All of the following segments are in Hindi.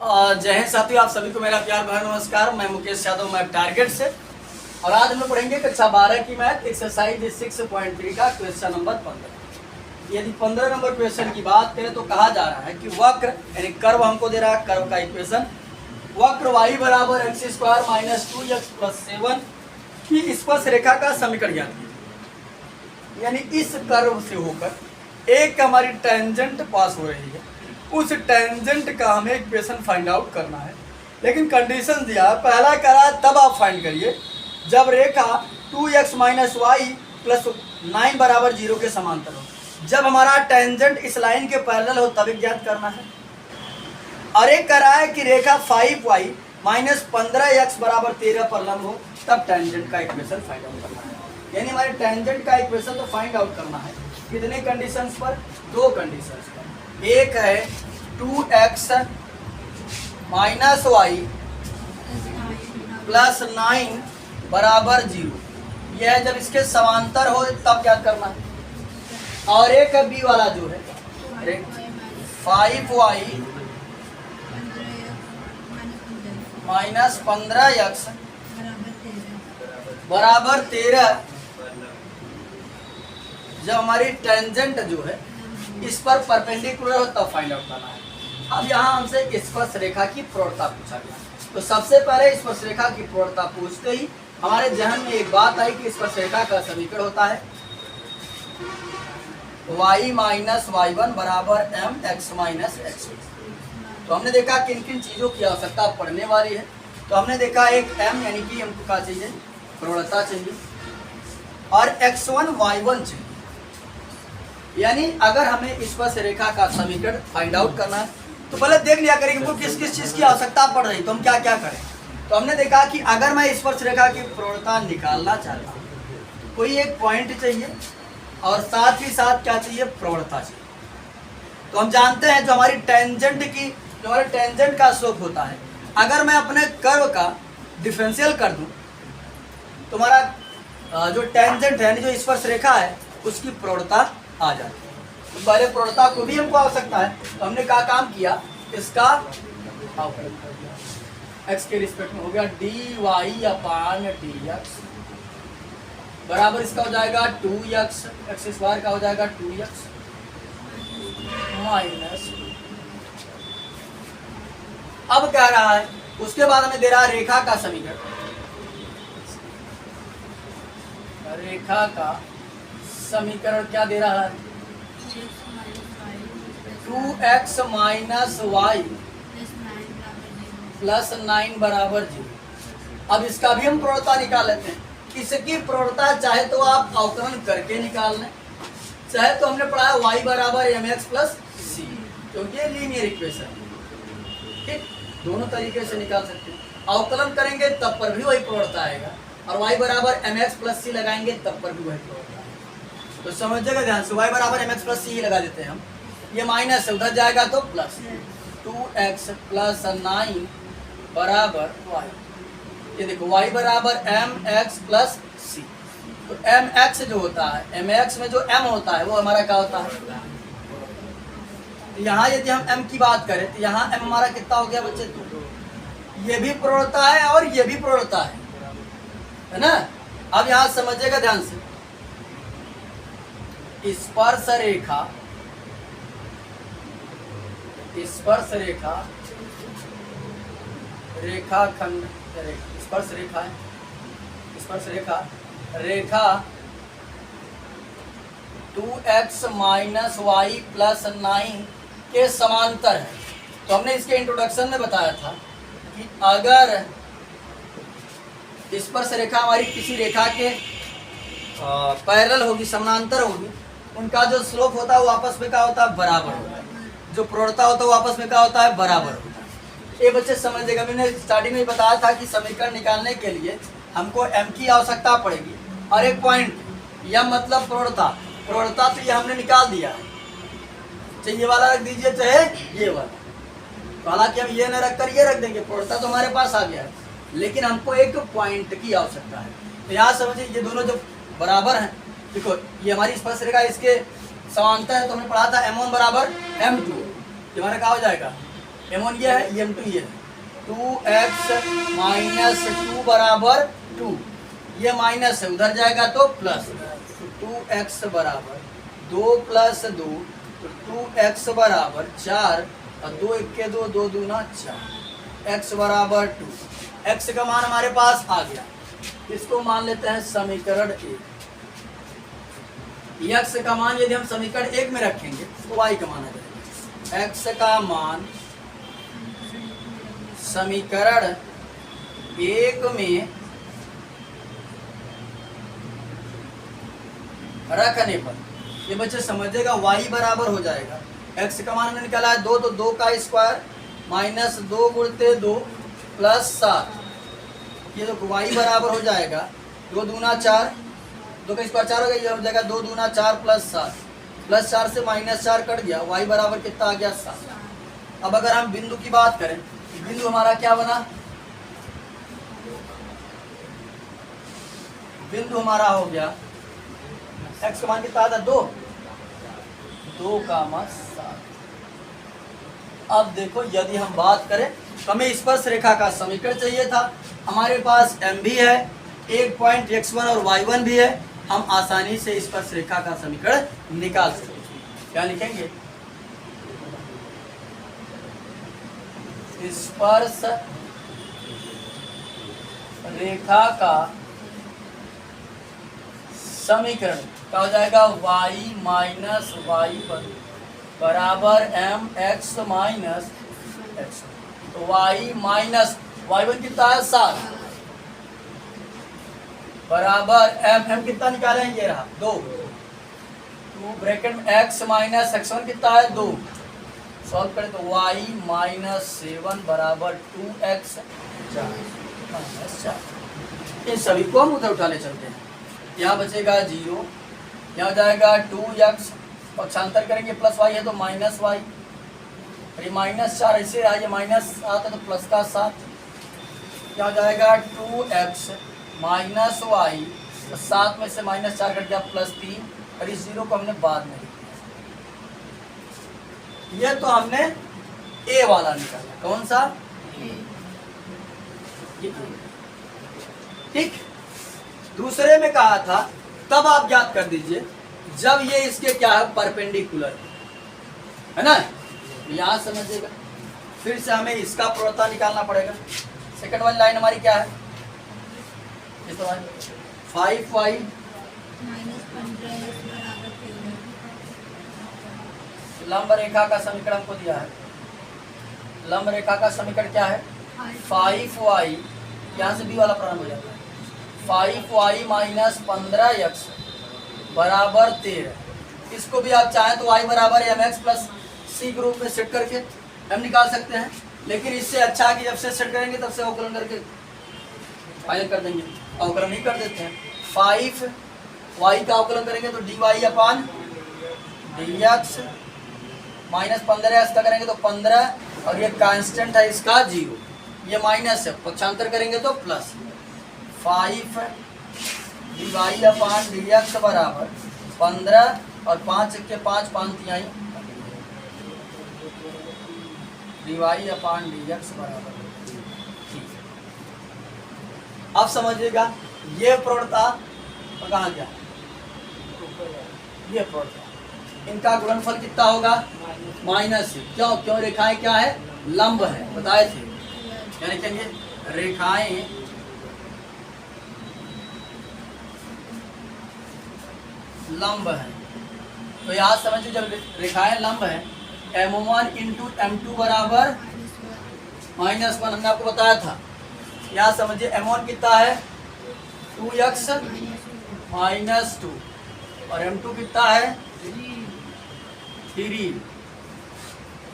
जय हिंद साथियों, आप सभी को मेरा प्यार भरा नमस्कार। मैं मुकेश यादव, मैं टारगेट से। और आज हम लोग पढ़ेंगे कक्षा 12 की मैथ एक्सरसाइज 6.3 का क्वेश्चन नंबर 15। यदि 15 नंबर क्वेश्चन की बात करें तो कहा जा रहा है कि वक्र यानी कर्व हमको दे रहा है, कर्व का इक्वेशन वक्र y बराबर x² माइनस 2x प्लस 7 की स्पर्श रेखा का समीकरण ज्ञात कीजिए। यानी इस कर्व से होकर एक हमारी टेंजेंट पास हो रही है, उस टेंजेंट का हमें इक्वेशन फाइंड आउट करना है। लेकिन कंडीशन दिया, पहला करा तब आप फाइंड करिए जब रेखा 2x माइनस वाई प्लस 9 बराबर 0 के समांतर हो। जब हमारा टेंजेंट इस लाइन के पैरेलल हो तब ज्ञात करना है। और एक करा है कि रेखा 5y माइनस 15x बराबर 13 पर लंब हो, तब टेंजेंट का इक्वेशन फाइंड आउट करना है। यानी हमारे टेंजेंट का इक्वेशन तो फाइंड आउट करना है कितने कंडीशंस पर? दो कंडीशंस पर। एक है 2x माइनस वाई प्लस 9 बराबर 0, यह जब इसके समांतर हो तब क्या करना है। और एक है बी वाला जो है 5y माइनस 15x बराबर 13, जब हमारी टेंजेंट जो है इस पर परपेंडिकुलर हो तब फाइंड आउट करना है। अब यहाँ हमसे स्पर्श रेखा की प्रवणता पूछा गया, तो सबसे पहले स्पर्श रेखा की प्रवणता पूछते ही हमारे जहन में एक बात आई कि स्पर्श रेखा का समीकरण होता है y माइनस y1 बराबर m x माइनस x। तो हमने देखा किन किन चीज़ों की आवश्यकता पड़ने वाली है। तो हमने देखा एक m यानी कि हमको क्या चाहिए, प्रवणता चाहिए, और x1 y1 चाहिए। यानी अगर हमें स्पर्श रेखा का समीकरण फाइंड आउट करना है तो पहले देख लिया करें कि किस किस चीज़ की आवश्यकता पड़ रही, तो हम क्या क्या करें। तो हमने देखा कि अगर मैं स्पर्श रेखा की प्रवणता निकालना चाहता हूँ, कोई एक पॉइंट चाहिए और साथ ही साथ क्या चाहिए, प्रवणता चाहिए। तो हम जानते हैं जो हमारी टेंजेंट का स्लोप होता है, अगर मैं अपने कर्व का डिफरेंशियल कर दूं तो हमारा जो टेंजेंट है जो स्पर्श रेखा है उसकी प्रवणता आ जाती है। तो पहले प्रवणता को भी हमको आवश्यकता है, तो हमने क्या काम किया, इसका x के रिस्पेक्ट में हो गया dy अपान dx बराबर इसका हो जाएगा 2x, एक्स स्क्वायर का हो जाएगा 2x माइनस। अब कह रहा है उसके बाद हमें दे रहा है रेखा का समीकरण, रेखा का समीकरण क्या दे रहा है, 2x माइनस वाई प्लस 9 बराबर 0। अब इसका भी हम प्रवणता निकाल लेते हैं। इसकी प्रवणता चाहे तो आप अवकलन करके निकाल लें, चाहे तो हमने पढ़ा है y बराबर mx प्लस सी, क्योंकि ये लीनियर इक्वेशन है। ठीक, दोनों तरीके से निकाल सकते हैं। अवकलन करेंगे तब पर भी वही प्रवणता आएगा, और y बराबर mx प्लस सी लगाएंगे तब पर भी वही प्रवणता आएगा। तो समझिएगा ध्यान से, y बराबर mx प्लस सी ही लगा देते हैं हम, ये माइनस से उधर जाएगा तो प्लस 2x प्लस 9 बराबर y। ये देखो y बराबर mx प्लस सी, तो mx जो होता है, mx में जो m होता है वो हमारा क्या होता है। यहाँ यदि हम m की बात करें तो यहाँ m हमारा कितना हो गया बच्चे, तो ये भी प्रवणता है और ये भी प्रवणता है ना। अब यहाँ समझिएगा ध्यान से, स्पर्श रेखा रेखाखंड, स्पर्श रेखा है, स्पर्श रेखा रेखा 2x माइनस वाई प्लस 9 के समांतर है। तो हमने इसके इंट्रोडक्शन में बताया था कि अगर स्पर्श रेखा हमारी किसी रेखा के पैरेलल होगी, समानांतर होगी, उनका जो स्लोप होता है वो आपस में क्या होता है, बराबर होता है। जो प्रवणता होता है वो आपस में क्या होता है, बराबर होता है। ये बच्चे समझिएगा, मैंने स्टार्टिंग में बताया था कि समीकरण निकालने के लिए हमको m की आवश्यकता पड़ेगी और एक पॉइंट, यह मतलब प्रवणता। प्रवणता तो ये हमने निकाल दिया है, चाहे ये वाला रख दीजिए चाहे ये वाला, हालांकि हम ये न रख कर ये रख देंगे, प्रवणता तो हमारे पास आ गया है, लेकिन हमको एक पॉइंट की आवश्यकता है। तो यहाँ समझिए ये दोनों जो बराबर हैं, देखो ये हमारी स्पर्श रेखा इसके समांतर है, तो हमने पढ़ा था m1 बराबर m2, ये हमारा क्या हो जाएगा m1 ये है, m2 ये है। 2x माइनस 2 बराबर 2, ये माइनस है उधर जाएगा तो प्लस, तो 2x बराबर 2 प्लस 2, तो 2x बराबर 4 और 2 1 2, 2 दूना 4, x बराबर 2। x का मान हमारे पास आ गया, इसको मान लेते हैं समीकरण 1। x का मान यदि हम समीकरण 1 में रखेंगे तो y का मान आ जाएगा। x का मान समीकरण 1 में रखने पर ये बच्चे समझेगा y बराबर हो जाएगा, x का मान हमने निकाला है 2, तो 2 का स्क्वायर माइनस 2 गुणते 2 प्लस 7, ये तो y बराबर हो जाएगा 2 दूना 4, 2 का स्क्वायर 4 हो गया, ये हो जाएगा 2 दूना 4 प्लस 7, प्लस 4 से माइनस 4 कट गया, y बराबर कितना आ गया 7। अब अगर हम बिंदु की बात करें, बिंदु हमारा क्या बना, बिंदु हमारा हो गया x का मान कितना था 2, 2 का मान 7। अब देखो यदि हम बात करें तो हमें स्पर्श रेखा का समीकरण चाहिए था, हमारे पास m भी है, एक पॉइंट x1 और y1 भी है, हम आसानी से स्पर्श रेखा का समीकरण निकाल सकते हैं। क्या लिखेंगे, स्पर्श रेखा का समीकरण क्या हो जाएगा, y माइनस y1 बराबर एम एक्स माइनस एक्स, तो y माइनस y1 कितना है 7 बराबर m कितना निकाले हैं, ये रहा 2, तो ब्रैकेट में x माइनस x1 कितना है 2, सॉल्व करें तो y माइनस 7 बराबर 2x माइनस 4। इन सभी को हम उधर उठाने चलते हैं, यहाँ बचेगा 0, यहाँ हो जाएगा 2x, पक्षांतर करेंगे प्लस y है तो माइनस y, ये माइनस 4 ऐसे है, ये माइनस 7 है तो प्लस का 7, क्या हो जाएगा 2x माइनस y, 7 में से माइनस 4 कट गया प्लस 3, और इस 0 को हमने बाद में, ये तो हमने a वाला निकाला, कौन सा, ठीक। दूसरे में कहा था तब आप याद कर दीजिए जब ये इसके क्या है परपेंडिकुलर है ना, यहाँ समझिएगा। फिर से हमें इसका प्रवृत्ता निकालना पड़ेगा। सेकंड वाली लाइन हमारी क्या है, ये तो है 5y लंब रेखा का समीकरण हमको दिया है, लंब रेखा का समीकरण क्या है 5y, यहाँ से b वाला प्रारंभ हो जाता है, 5y माइनस 15x बराबर 13। इसको भी आप चाहें तो y बराबर mx प्लस c के रूप में सेट करके हम निकाल सकते हैं, लेकिन इससे अच्छा कि जब से सेट करेंगे तब से अवकलन करके फाइनल कर देंगे, अवकलन नहीं कर देते हैं। 5y का अवकलन करेंगे तो dy अपान dx माइनस 15x का करेंगे तो 15, और ये कांस्टेंट है इसका 0, ये माइनस है, पक्षांतर करेंगे तो प्लस 5 dy अपान dx बराबर 15 और 5 के 5 5 dy अपान dx बराबर। ठीक, अब समझिएगा ये प्रवणता तो कहाँ गया, ये प्रवणता, इनका गुणनफल कितना होगा माइनस, क्यों, क्यों रेखाएं क्या है लंब है, बताए थे, क्या लिखेंगे रेखाएं लंब है, तो यहाँ समझिए जब रेखाएं लंब है m1 इंटू m2 बराबर -1, हमने आपको बताया था। यहाँ समझिए m1 कितना है 2x माइनस 2 और m2 कितना है 3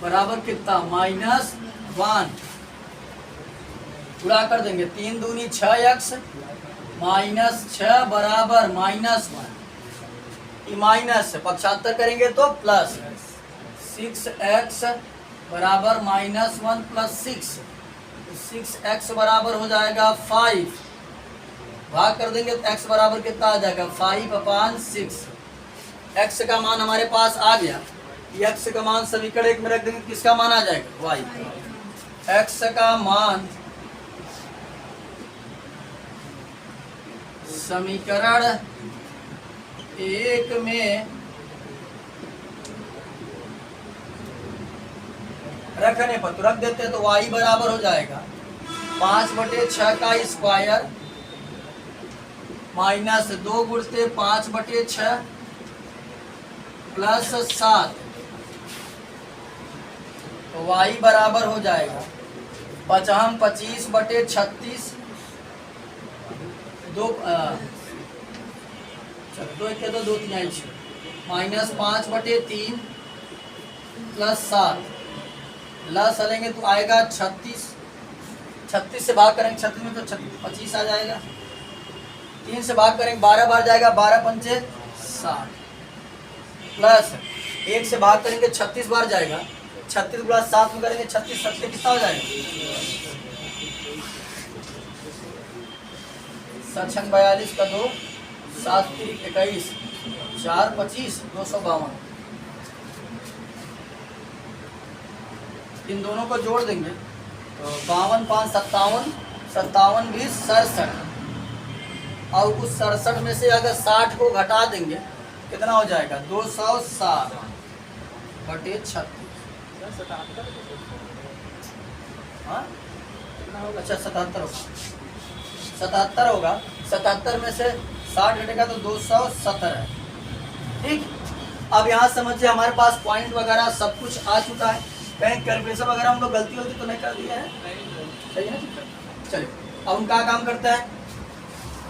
बराबर कितना -1, पूरा कर देंगे 3 दूनी 6x माइनस 6 बराबर -1, माइनस पक्षांतर करेंगे तो प्लस 6x बराबर -1 प्लस 6x बराबर हो जाएगा 5, भाग कर देंगे तो x बराबर कितना आ जाएगा 5/6। x का मान हमारे पास आ गया, x का मान समीकरण 1 में रख देंगे, किसका मान आ जाएगा y। x का मान समीकरण 1 में रखने पर, तो रख देते हैं तो y बराबर हो जाएगा 5/6 का स्क्वायर माइनस 2 गुणते 5/6 प्लस 7, तो y बराबर हो जाएगा 25/36 दो चलो 2 1 2 2 3 माइनस 5/3 प्लस 7, लस लेंगे तो आएगा 36, 36 से भाग करेंगे 36 में तो 25 आ जाएगा, 3 से भाग करेंगे 12 बार जाएगा, 12 पंचे 60, प्लस 1 से भाग करेंगे 36 बार जाएगा, 36 प्लस 7 में करेंगे 36, 7 कितना हो जाएगा 7 42 का 2 7 21 4 25 252, इन दोनों को जोड़ देंगे तो 52 5 57, 57 20 67, और उस 67 में से अगर 60 को घटा देंगे कितना हो जाएगा 207/36। हाँ अच्छा 77 होगा, 77 होगा, 77 में से 60 घटेगा तो 270 है। ठीक, अब यहाँ समझिए हमारे पास पॉइंट वगैरह सब कुछ आ चुका है, बैंक कैलकुलेशन वगैरह हम लोग गलती तो नहीं कर दिया है, सही है ना। चलिए अब हम क्या काम करते हैं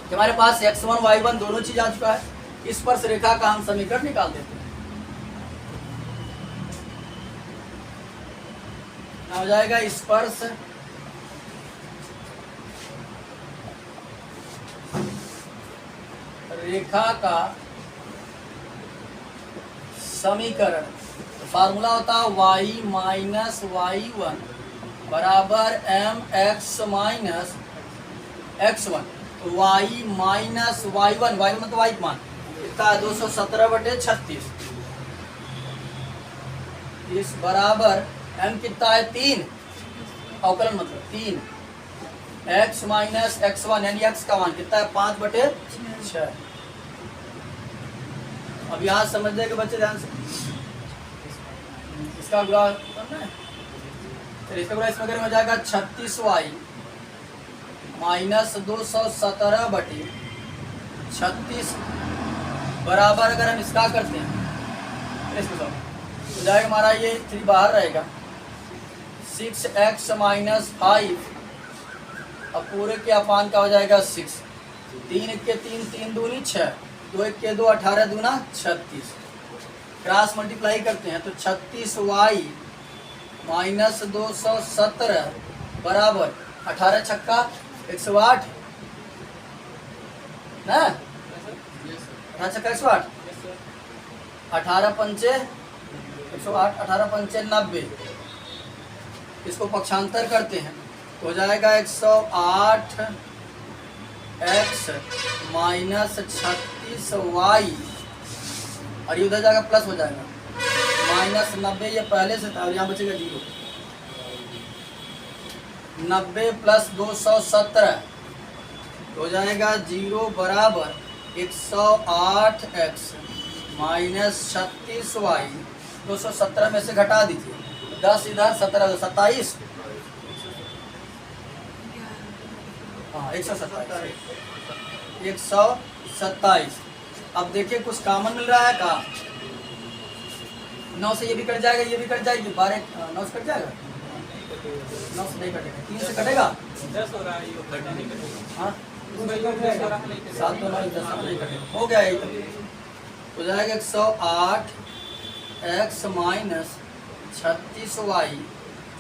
कि हमारे पास x1 y1 दोनों चीज आ चुका है, इस पर रेखा का हम समीकरण निकाल देते हैं। हो जाएगा स्पर्श रेखा का समीकरण, फार्मूला होता है y माइनस y1 बराबर mx माइनस x1, तो y माइनस y1 मतलब y मान कितना है 217/36, इस बराबर m कितना है 3, अवकलन मतलब 3, x माइनस x1 यानी x का मान कितना है 5/6। अब यहाँ समझने के बच्चे ध्यान से, इसका गुणा करना है, फिर इसका गुणा इसमें करेंगे हो जाएगा 36y माइनस 217/36 बराबर, अगर हम इसका करते हैं इसको हो जाएगा हमारा ये 3 बाहर रहेगा 6x माइनस 5, अब पूरे के अपान का हो जाएगा 6, 3 के 3 3 दूनी 6, 2 के 2 18 दूना 36, क्रॉस मल्टीप्लाई करते हैं तो 36y माइनस 217 बराबर 18 छक्का 108 ना, 18 छक्का 108, 18 पंचे 108, 18 पंचे 90, इसको पक्षांतर करते हैं तो हो जाएगा 108x माइनस 36y, और ये उधर जाएगा प्लस हो जाएगा माइनस 90, ये पहले से था और यहाँ बचेगा 0, 90 प्लस 217 हो जाएगा 0 बराबर 108x माइनस 36y, 217 में से घटा दीजिए 10 इधर 17 27, हाँ 127। अब देखिए कुछ कॉमन मिल रहा है का, 9 से ये भी कट जाएगा, ये भी कट जाएगी, 12 9 से कट जाएगा, 9 से नहीं कटेगा, 3 से कटेगा 10 हो रहा है, हाँ 7 तो 9 10 नहीं कटेगा, हो गया ये तो जाएगा 108x माइनस 36y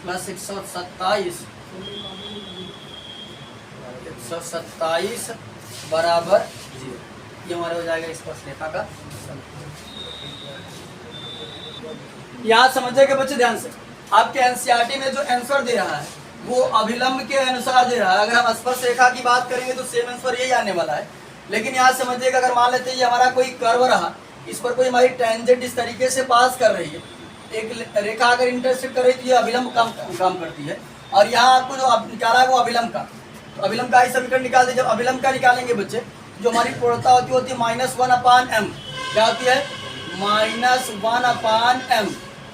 प्लस 127 बराबर 0, ये हमारे हो जाएगा स्पर्श रेखा का। यहाँ समझे के बच्चे ध्यान से, आपके एनसीईआरटी में जो आंसर दे रहा है वो अभिलंब के अनुसार दे रहा है, अगर हम स्पर्श रेखा की बात करेंगे तो सेम आंसर यही आने वाला है, लेकिन यहाँ समझिएगा अगर मान लेते हैं ये हमारा कोई कर्व रहा, इस पर कोई हमारी टेंजेंट इस तरीके से पास कर रही है, एक रेखा अगर इंटरसेक्ट कर रही है तो ये अभिलंब काम करती है, और यहाँ आपको जो निकाला है वो अभिलंब का, तो अभिलंब का ही समीकरण निकाल दीजिए। जब अभिलंब का निकालेंगे बच्चे, जो हमारी पूर्णता होती है -1/m, क्या होती है -1/m।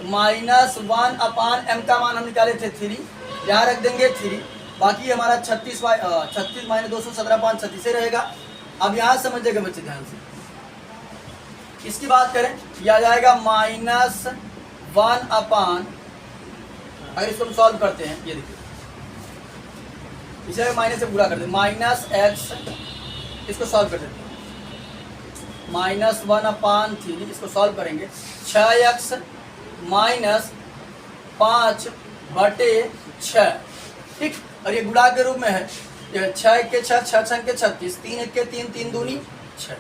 -1/m का मान हम निकाले थे 3, यहाँ रख देंगे 3, बाकी हमारा 36 - 217/36 से रहेगा। अब यहाँ समझिएगा बच्चे ध्यान से, इसकी बात करें, यह आ जाएगा -1/, अगर इसको हम सॉल्व करते हैं, ये देखिए इसे माइनस से पूरा कर दें, -x, इसको सॉल्व कर देते हैं, -1/3, इसको सॉल्व करेंगे, 6x -5/6, ठीक। और ये गुणा के रूप में है, ये 6 के 6, 6 6 के 36, 3 1 के 3, 3 दूनी 6।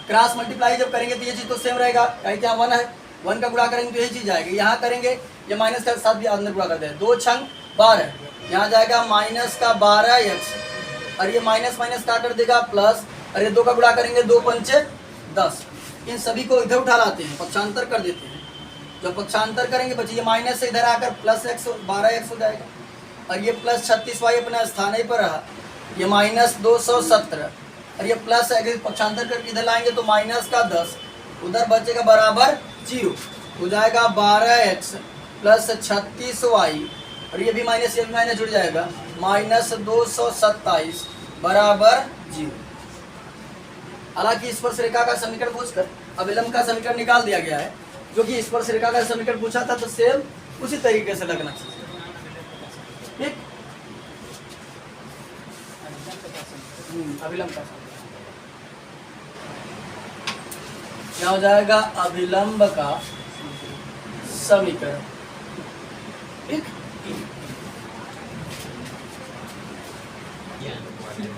क्रॉस मल्टीप्लाई जब करेंगे तो ये चीज़ तो सेम रहेगा, क्या 1 है, 1 का गुणा करेंगे तो यही चीज़ आएगी। यहाँ करेंगे ये माइनस का साथ भी अंदर गुणा कर दें, 2 6 12, यहाँ जाएगा -12x, और ये माइनस माइनस का कर देगा प्लस, और ये 2 का गुणा करेंगे, 2 पंचे 10। इन सभी को इधर उठा लाते हैं, पक्षांतर कर देते हैं। जब पक्षांतर करेंगे बच्चे, ये माइनस से इधर आकर प्लस x 12x हो जाएगा, और ये प्लस 36y अपना स्थान ही पर रहा, ये -217, और ये प्लस पक्षांतर करके इधर लाएंगे तो माइनस का 10, उधर बचेगा बराबर 0, हो जाएगा 12x प्लस 36y, और ये भी माइनस जुड़ जाएगा, -227 बराबर 0। हालांकि स्पर्श रेखा का समीकरण पूछकर अभिलंब का समीकरण निकाल दिया गया है, जो कि स्पर्श रेखा का समीकरण पूछा था, तो सेम उसी तरीके से लगना चाहिए, ठीक। अभिलंब का क्या हो जाएगा, अभिलंब का समीकरण, ठीक।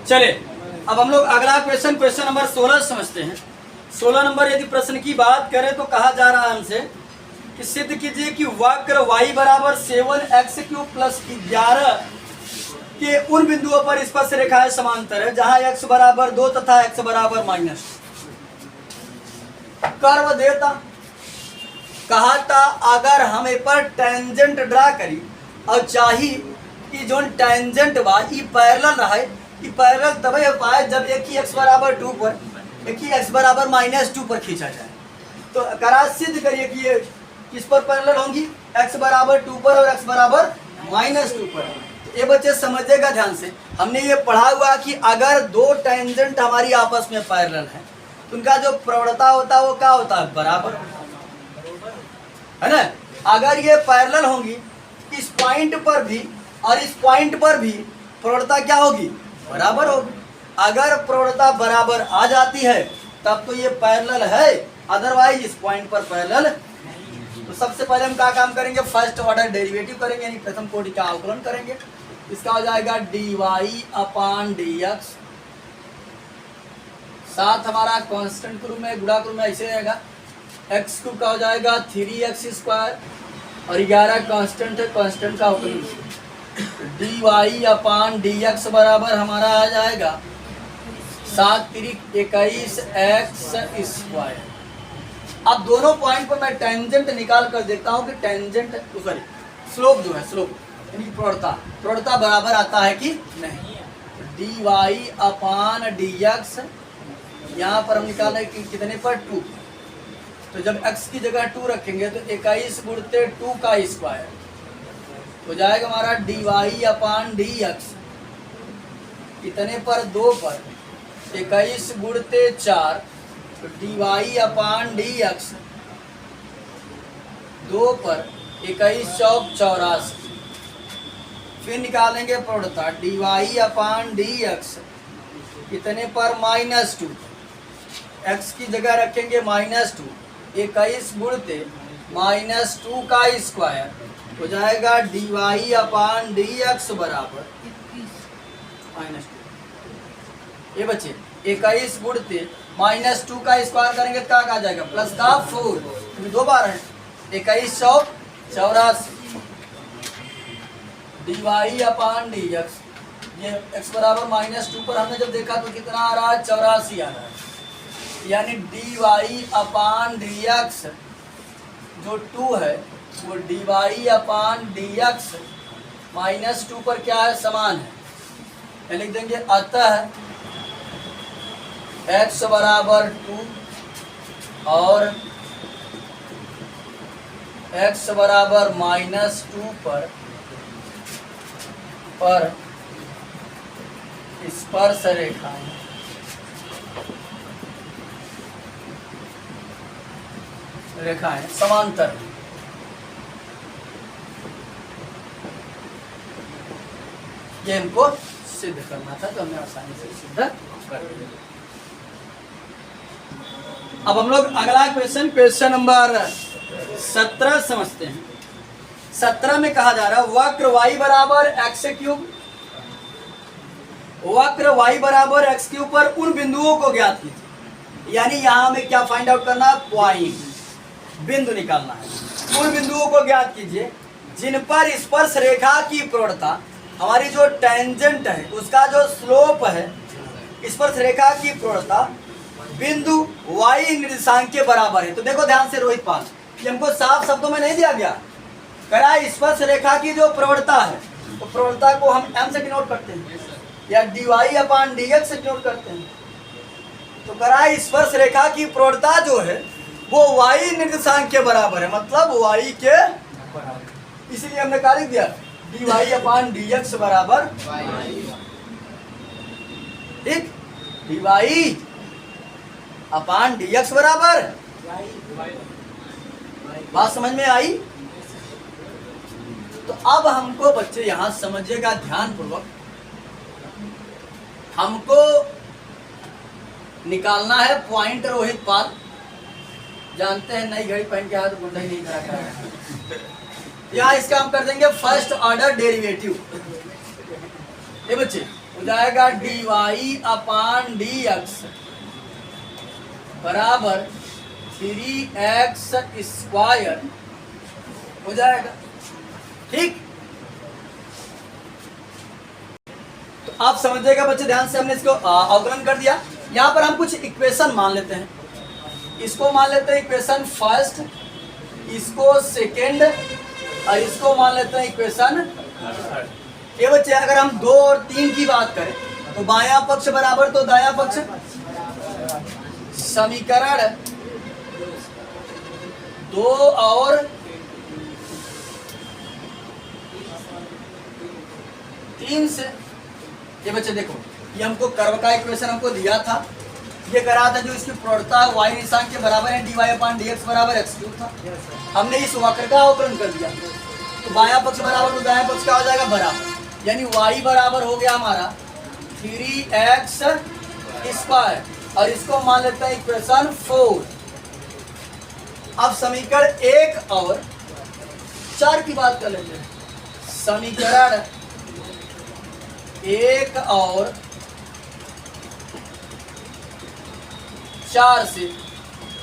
चले अब हम लोग अगला क्वेश्चन नंबर 16 समझते हैं। 16 नंबर यदि प्रश्न की बात करें तो कहा जा रहा है हमसे कि सिद्ध कीजिए कि वक्र y बराबर 7x³ प्लस 11 के उन बिंदुओं पर स्पर्श रेखाएं समांतर है जहां x बराबर 2 तथा x बराबर -2। कर्व देता, कहा था अगर हम पर टेंजेंट ड्रा करी और चाहिए कि जो टेंजेंट बा ई पैरेलल रहे, ई पैरेलल तभी हो पाए जब एक ही x बराबर 2 पर, एक ही x बराबर -2 पर खींचा जाए। तो करा सिद्ध करिए कि ये किस पर पैरेलल होंगी, x बराबर 2 पर और x बराबर -2 पर। तो ये बच्चे समझिएगा ध्यान से, हमने ये पढ़ा हुआ कि अगर दो टेंजेंट हमारी आपस में पैरेलल है तो उनका जो प्रवणता होता है वो क्या होता है, बराबर, है ना। अगर ये पैरेलल होंगी, इस पॉइंट पर भी और इस पॉइंट पर भी प्रवणता क्या होगी, बराबर होगी। अगर प्रवणता बराबर आ जाती है तब तो ये पैरेलल है, अदरवाइज इस पॉइंट पर पैरेलल। तो सबसे पहले हम क्या काम करेंगे, फर्स्ट ऑर्डर डेरिवेटिव करेंगे, यानी प्रथम कोटि का अवकलन करेंगे। इसका हो जाएगा dy/dx, साथ हमारा कांस्टेंट के रूप में गुणा के रूप में ऐसे रहेगा, x³ का हो जाएगा 3x² और 11 कांस्टेंट है, कांस्टेंट का अवकलन dy/dx बराबर हमारा आ जाएगा 7 3 21x²। अब दोनों पॉइंट पर मैं टेंजेंट निकाल कर देखता हूं कि टेंजेंट सॉरी स्लोप जो है, स्लोप यानी प्रवणता बराबर आता है कि नहीं। dy/dx यहाँ पर हम निकाले कि कितने पर 2, तो जब x की जगह 2 रखेंगे तो 21 गुणते 2 का स्क्वायर हो जाएगा हमारा dy/dx कितने पर 2 पर 21 गुणते 4, तो dy/dx 2 पर 21 चौक 84। फिर निकालेंगे प्रवणता dy/dx कितने पर -2, x की जगह रखेंगे -2, 21 गुणते -2 का स्क्वायर हो जाएगा dy/dx बराबर -2। ये बच्चे 21 गुणते -2 का स्क्वायर करेंगे तो क्या आ जाएगा, प्लस का 4, दो बार है, 21 चौक 84 dy/dx। ये x बराबर -2 पर हमने जब देखा तो कितना आ रहा है, 84 आ रहा है, यानी dy/dx जो 2 है वो dy/dx -2 पर क्या है, समान है। ये लिख देंगे अतः x बराबर 2 और x बराबर -2 पर स्पर्श रेखाएं समांतर हैं। ये हमको सिद्ध करना था, तो हमने आसानी से सिद्ध कर दिया। अब हम लोग अगला क्वेश्चन नंबर 17 समझते हैं। 17 में कहा जा रहा है वक्र y बराबर x3, वक्र y बराबर x3 पर उन बिंदुओं को ज्ञात कीजिए। यानी यहाँ हमें क्या फाइंड आउट करना है, पॉइंट, बिंदु निकालना है। उन बिंदुओं को ज्ञात कीजिए जिन पर स्पर्श रेखा की प्रवणता, हमारी जो टेंजेंट है उसका जो स्लोप है, स्पर्श रेखा की प्रवणता बिंदु y निर्देशांक के बराबर है। तो देखो ध्यान से रोहित पाल, ये हमको साफ शब्दों में नहीं दिया गया, करा स्पर्श रेखा की जो प्रवणता है, तो प्रवणता को हम m से डिनोट करते हैं या dy/dx से डिनोट करते हैं। तो करा स्पर्श रेखा की प्रवणता जो है वो y निर्देशांक के बराबर है, मतलब y के बराबर, इसलिए हमने क्या लिख दिया, dy/dx बराबर, ठीक, dy/dx बराबर, बात समझ में आई। तो अब हमको बच्चे यहां समझिएगा ध्यान पूर्वक, हमको निकालना है पॉइंट। रोहित पाल जानते हैं नई घड़ी पहन के आया तो गुंडा ही नहीं करा। यहाँ इसका हम कर देंगे फर्स्ट ऑर्डर डेरिवेटिव। ये बच्चे हो जाएगा dy/dx बराबर 3x² हो जाएगा, ठीक। तो आप समझिएगा बच्चे ध्यान से, हमने इसको अवकलन कर दिया। यहाँ पर हम कुछ इक्वेशन मान लेते हैं, इसको मान लेते हैं इक्वेशन फर्स्ट, इसको सेकेंड, और इसको मान लेते हैं इक्वेशन थर्ड। ये बच्चे अगर हम 2 और 3 की बात करें तो बायां पक्ष बराबर तो दायां पक्ष, समीकरण 2 और 3 से। ये बच्चे देखो, ये हमको कर्व का इक्वेशन हमको दिया था, ये करा था जो इसकी प्रवणता y निर्देशांक के बराबर है, dy/dx बराबर x³ था। हमने इस वक्र का अवकलन कर दिया, तो बायां पक्ष बराबर तो दायां पक्ष क्या हो जाएगा, बराबर, यानी y बराबर हो गया हमारा 3x² और इसको मान लेते हैं इक्वेशन 4। अब समीकरण 1 और 4 की बात कर लेते हैं। समीकरण 1 और 4 से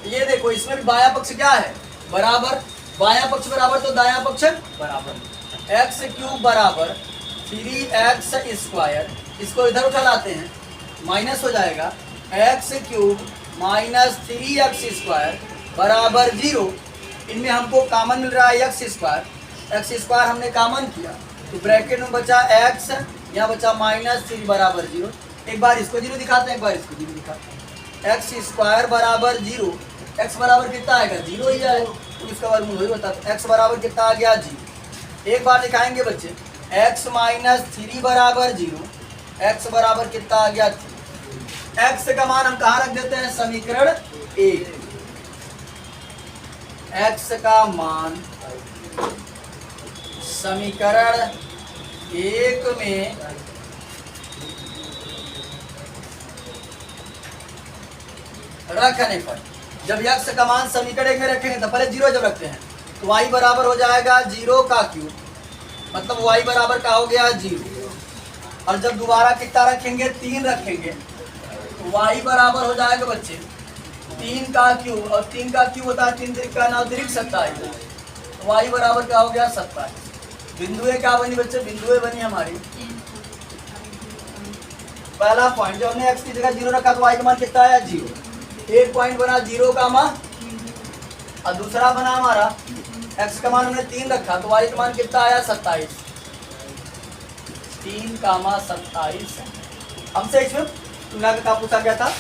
ये देखो, इसमें भी बायां पक्ष क्या है, बराबर, बायां पक्ष बराबर तो दायां पक्ष बराबर, x³ बराबर 3x², इसको इधर उठा लाते हैं, माइनस हो जाएगा, x³ माइनस 3x² बराबर 0। इनमें हमको कॉमन मिल रहा है x² हमने कॉमन किया, तो ब्रैकेट में बचा x, यहाँ बचा -3 बराबर 0। एक बार इसको 0 दिखाते हैं, एक बार इसको 0 दिखाते हैं। x² बराबर 0, x बराबर कितना आएगा, 0 ही आएगा, तो इसका वर्गमूल वही होता है। x बराबर कितना आ गया, 0। एक बार दिखाएंगे बच्चे, x -3 बराबर 0, x बराबर कितना आ गया, 3। x का मान हम कहाँ रख देते हैं, समीकरण 1। x का मान समीकरण 1 में रखने पर, जब x का मान समीकरण 1 में रखेंगे तो पहले 0 जब रखते हैं तो y बराबर हो जाएगा 0 का क्यूब, मतलब y बराबर का हो गया 0। और जब दोबारा कितना रखेंगे, 3 रखेंगे, तो y बराबर हो जाएगा बच्चे 3 का क्यूब, और 3 का क्यूब होता है 3 त्रिक का 9 त्रिक 27, तो y बराबर क्या हो गया, 27। बिंदुएं क्या बनी बच्चे, बिंदुएं बनी हमारी, पहला पॉइंट जो हमने x की जगह 0 रखा तो y का मान कितना आया, 0। एक पॉइंट बना 0 का मान, और दूसरा बना हमारा x का मान हमने 3 रखा तो y का मान कितना आया, 27। 3,27 है। हमसे इसमें तुलना का पूछा गया था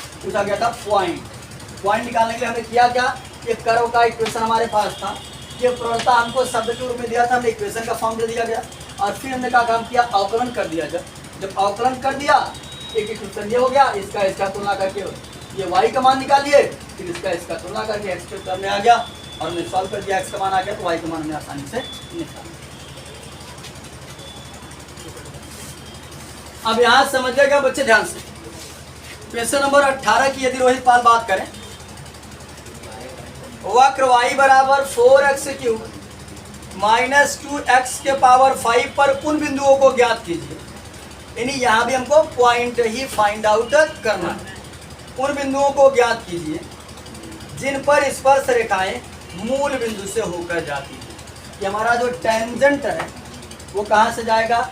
पॉइंट निकालने के लिए हमें किया क्या, ये कर्व का इक्वेशन हमारे पास था, ये प्रवणता हमको शब्द के रूप में दिया था, हमने इक्वेशन का फॉर्म दे दिया गया और फिर हमने क्या काम किया, अवकलन कर दिया। जब अवकलन कर दिया एक इक्वेशन ये हो गया, इसका तुलना करके ये y का मान निकालिए, फिर इसका तुलना करके x के टर्म में आ गया और हमने सॉल्व कर दिया, x का मान आ गया तो y का मान हमने आसानी से निकाला। अब यहाँ समझिएगा बच्चे ध्यान से, क्वेश्चन नंबर 18 की यदि रोहित पाल बात करें, वक्र y बराबर 4x³ माइनस 2x के पावर 5 पर उन बिंदुओं को ज्ञात कीजिए। यानी यहाँ भी हमको पॉइंट ही फाइंड आउट करना है। उन बिंदुओं को ज्ञात कीजिए जिन पर स्पर्श रेखाएं मूल बिंदु से होकर जाती है। ये हमारा जो टेंजेंट है वो कहाँ से जाएगा,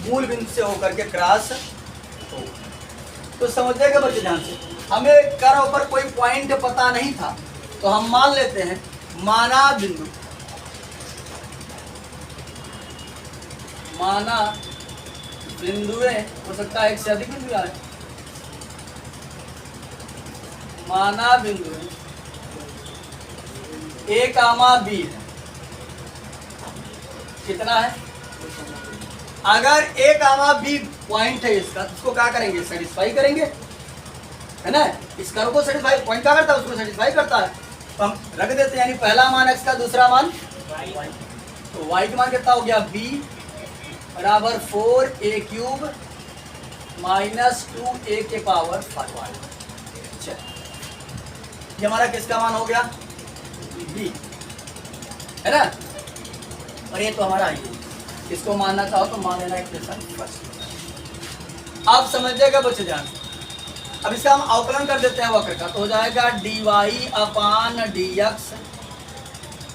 मूल बिंदु से होकर के क्रॉस हो। तो समझिएगा बच्चे ध्यान से, हमें कर्व पर कोई पॉइंट पता नहीं था तो हम मान लेते हैं माना बिंदुएं हो सकता है एक से अधिक बिंदु आए, माना बिंदुएं A, B है। कितना है, अगर A, B पॉइंट है इसका, इसको क्या करेंगे, सेटिस्फाई करेंगे, है ना। इस कर्व को सेटिस्फाई, पॉइंट क्या करता है, उसको सेटिस्फाई करता है। तो हम रख देते हैं, यानी पहला मान x का, दूसरा मान y। तो y का मान कितना हो गया, b बराबर 4a³ माइनस 2a के पावर 5। ये हमारा किसका मान हो गया, b, है ना। और ये तो हमारा है, इसको मानना चाहो तो मान लेना इक्वेशन फर्स्ट। आप समझिएगा बच्चे ध्यान। अब इसका हम अवकलन कर देते हैं वक्र का, तो हो जाएगा dy/dx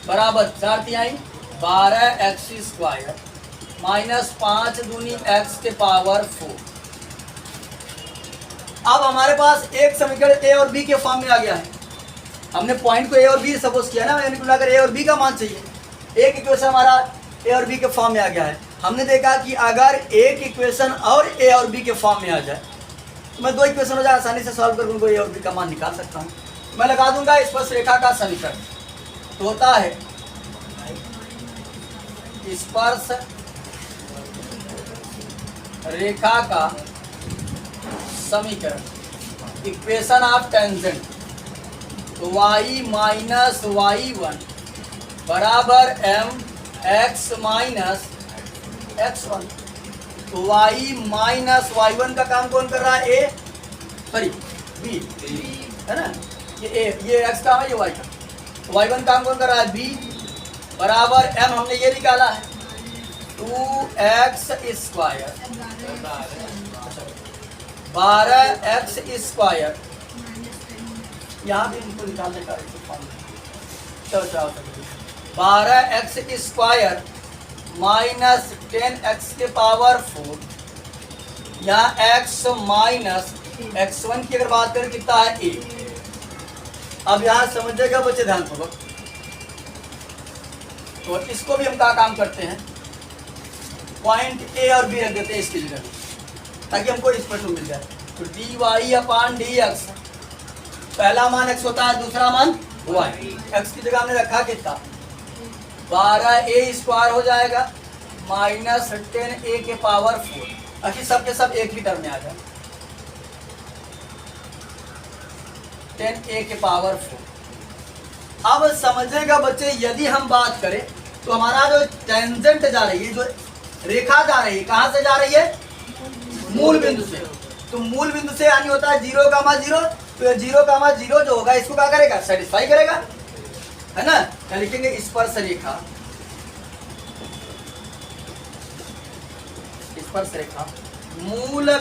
बराबर 4/3 12x² माइनस 5 दूनी x के पावर 4। अब हमारे पास एक समीकरण a और b के फॉर्म में आ गया है। हमने पॉइंट को a और b सपोज किया ना, यानी अगर a और b का मान चाहिए, एक इक्वेशन हमारा a और b के फॉर्म में आ गया है। हमने देखा कि अगर एक इक्वेशन और a और b के फॉर्म में आ जाए तो मैं दो इक्वेशन हो जाए आसानी से सॉल्व कर उनको a और b का मान निकाल सकता हूँ। मैं लगा दूंगा स्पर्श रेखा का समीकरण, तो होता है स्पर्श रेखा का समीकरण, इक्वेशन ऑफ टेंजेंट, तो y माइनस y1 बराबर mx माइनस x1। तो y माइनस y1 का काम कौन कर रहा है, a, सॉरी b, है ना। ये x का है, ये y का। y1 काम कौन कर रहा है, b बराबर m, हमने ये निकाला है 2x² 12x²। यहाँ भी इनको निकालने का चलो 12x² माइनस 10x के पावर 4, यहाँ x माइनस x1 की अगर बात करें कितना है, a। अब यहाँ समझिएगा बच्चे ध्यान पूर्वक, तो इसको भी हम क्या काम करते हैं, पॉइंट a और b रख देते हैं इसकी जगह, ताकि हमको स्पष्ट मिल जाए। तो dy/dx, पहला मान x होता है, दूसरा मान y। x की जगह हमने रखा कितना, 12a² हो जाएगा माइनस 10a के पावर 4, ताकि सब के सब एक ही टर्म में आ जाए, 10a के पावर 4। अब समझेगा बच्चे, यदि हम बात करें तो हमारा जो टेंजेंट जा रही है, जो रेखा जा रही है, कहाँ से जा रही है, मूल बिंदु से। तो मूल बिंदु से यानी होता है 0,0, तो 0,0 जो होगा इसको क्या करेगा, सेटिस्फाई करेगा, है ना। क्या लिखेंगे, स्पर्श रेखा मूल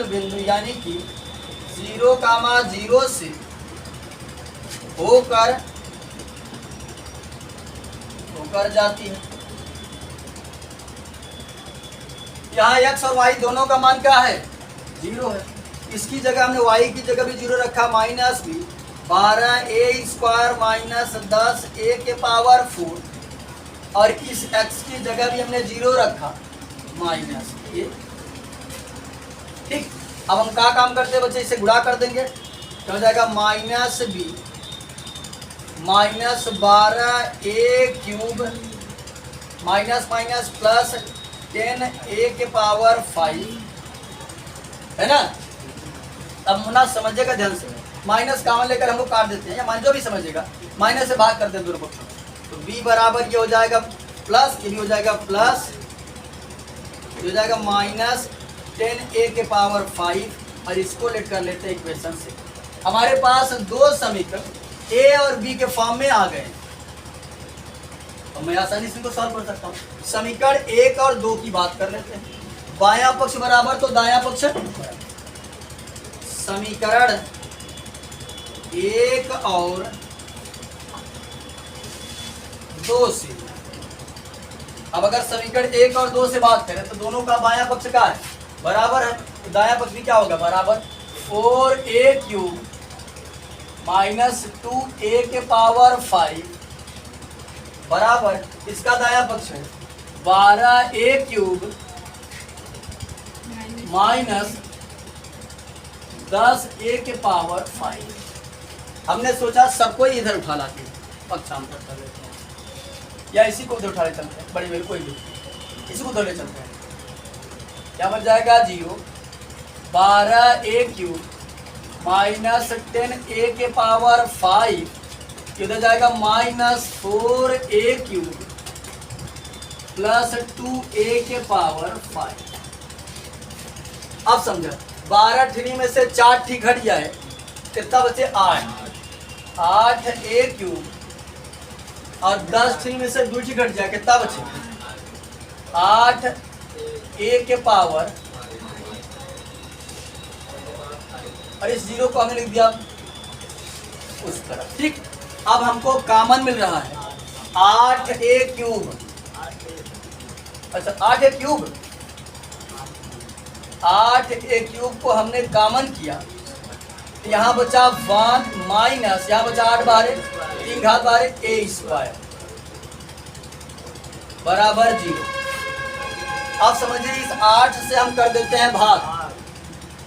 बिंदु यानी कि 0,0 से होकर जाती है। यहाँ x और y दोनों का मान क्या है, 0 है। इसकी जगह हमने y की जगह भी 0 रखा, माइनस भी 12a² माइनस 10a के पावर 4 और इस x की जगह भी हमने 0 रखा माइनस ये। ठीक, अब हम क्या काम करते हैं बच्चे, इसे गुणा कर देंगे तो हो जाएगा minus B minus 12a³ minus minus plus 10a⁵ है ना। अब ना समझेगा ध्यान से, माइनस कॉमन लेकर हम लोग काट देते हैं, या मान जो भी समझेगा माइनस से भाग करते हैं दोनों पक्षों में। तो b बराबर ये हो जाएगा प्लस, ये भी हो जाएगा प्लस, ये हो जाएगा माइनस 10a⁵ और इसको लेट कर लेते हैं इक्वेशन से। हमारे पास दो समीकरण a और b के फॉर्म में आ गए, तो मैं आसानी से इनको सॉल्व कर सकता हूँ। समीकरण 1 और 2 की बात कर लेते हैं। बायां पक्ष बराबर तो दायां पक्ष, समीकरण 1 और 2 से, अब अगर समीकरण 1 और 2 से बात करें तो दोनों का बायां पक्ष क्या है, बराबर है, तो दायां पक्ष भी क्या होगा, बराबर 4a³ माइनस 2a⁵ बराबर इसका दायां पक्ष है 12a³ माइनस 10a⁵। हमने सोचा सबको ही इधर उठा लाते पक्षांतर कर लेते हैं, या इसी को उधर उठा ले चलते हैं, बड़ी बड़ी कोई भी इसी को उधर ले चलते हैं। क्या बन जाएगा 0 12a³ माइनस 10a⁵ किधर जाएगा माइनस 4a³ प्लस 2a⁵। अब समझा, 12 ठिनी में से 4 ठीक घट जाए, कितना बचे 8a³ और 10 ठिनी में से 2 ठीक घट जाए, कितना बचे 8a⁵। और इस 0 को हमने लिख दिया उस तरफ। ठीक, अब हमको कॉमन मिल रहा है 8a³, अच्छा 8a³ 8a³ को हमने कॉमन किया, यहाँ बचा 1 माइनस, यहाँ बचा 8 बारे 3 घात बारे a² बराबर 0। अब समझिए इस 8 से हम कर देते हैं भाग,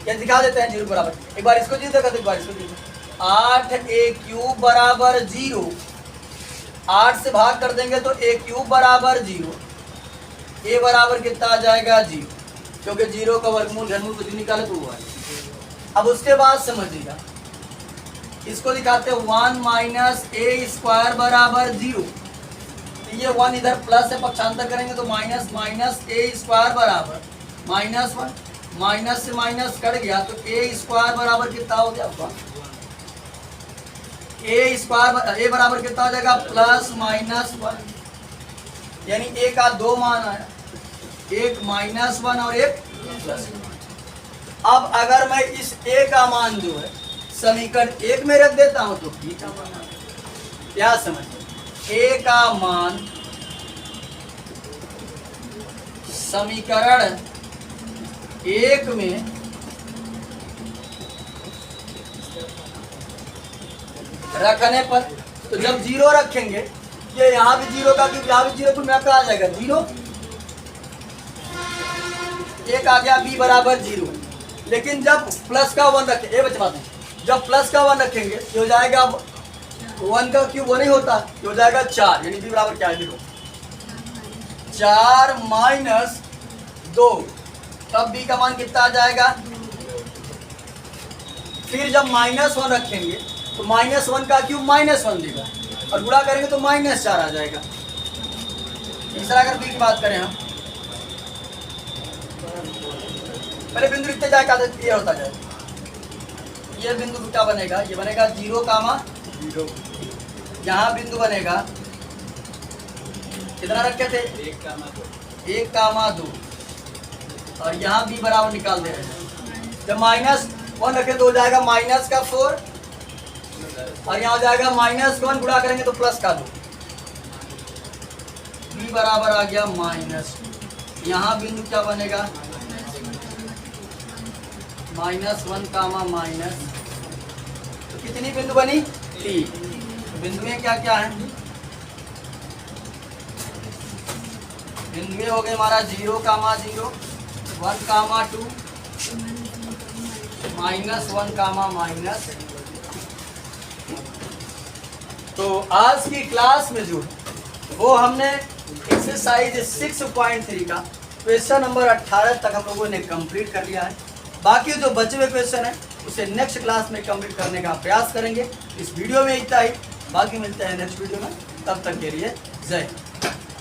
या दिखा देते हैं 0 बराबर, एक बार इसको 0 कर दो, एक बार इसको 0। 8a³ बराबर 0, 8 से भाग कर देंगे तो a³ बराबर 0, a बराबर कितना आ जाएगा 0, क्योंकि 0 का वर्गमूल घनमूल कुछ निकाले तो हुआ है। अब उसके बाद समझिएगा, इसको दिखाते हैं 1 माइनस a² बराबर 0, ये 1 इधर प्लस से पक्षांतर करेंगे तो माइनस माइनस a² बराबर -1, माइनस से माइनस कट गया तो a² बराबर कितना हो गया, a बराबर कितना हो जाएगा +-1, यानी a का 2 मान आया, एक -1 और एक +1। अब अगर मैं इस a का मान जो है समीकरण 1 में रख देता हूं तो b का मान आया। क्या समझ, a का मान समीकरण 1 में रखने पर, तो जब 0 रखेंगे ये यहाँ भी 0 का, यहाँ भी 0 कुल मिलाकर आ जाएगा 0, एक आ गया b बराबर 0। लेकिन जब प्लस का 1 रखें, ये बच्चे बात है, जब प्लस का 1 रखेंगे ये हो जाएगा 1 का क्यूब 1 ही होता, ये हो जाएगा 4, यानी b बराबर क्या है देखो 4 माइनस 2, तब b का मान कितना आ जाएगा। फिर जब -1 रखेंगे तो -1 का क्यूब -1 देगा, और गुणा करेंगे तो -4 आ जाएगा। तीसरा अगर b की बात करें हम, पहले बिंदु लिखते जाए, क्या ये होता जाए, ये बिंदु क्या बनेगा, ये बनेगा 0, 0, यहाँ बिंदु बनेगा, कितना रखे थे 1, 2, और यहाँ b बराबर निकाल दे रहे हैं। जब -1 रखे तो हो जाएगा -4, और यहाँ हो जाएगा -1, गुणा करेंगे तो प्लस का 2, b बराबर आ गया माइनस, यहाँ बिंदु क्या बनेगा -1, तो कितनी बिंदु बनी 3। तो बिंदु में क्या क्या है इनमें हो गए हमारा 0, 0, 1, 2, -1, -। तो आज की क्लास में जो वो हमने एक्सरसाइज 6.3 का क्वेश्चन नंबर 18 तक हम लोगों ने कंप्लीट कर लिया है। बाकी जो बचे हुए क्वेश्चन है उसे नेक्स्ट क्लास में कंप्लीट करने का प्रयास करेंगे। इस वीडियो में इतना ही, बाकी मिलते हैं नेक्स्ट वीडियो में। तब तक के लिए जय हिंद।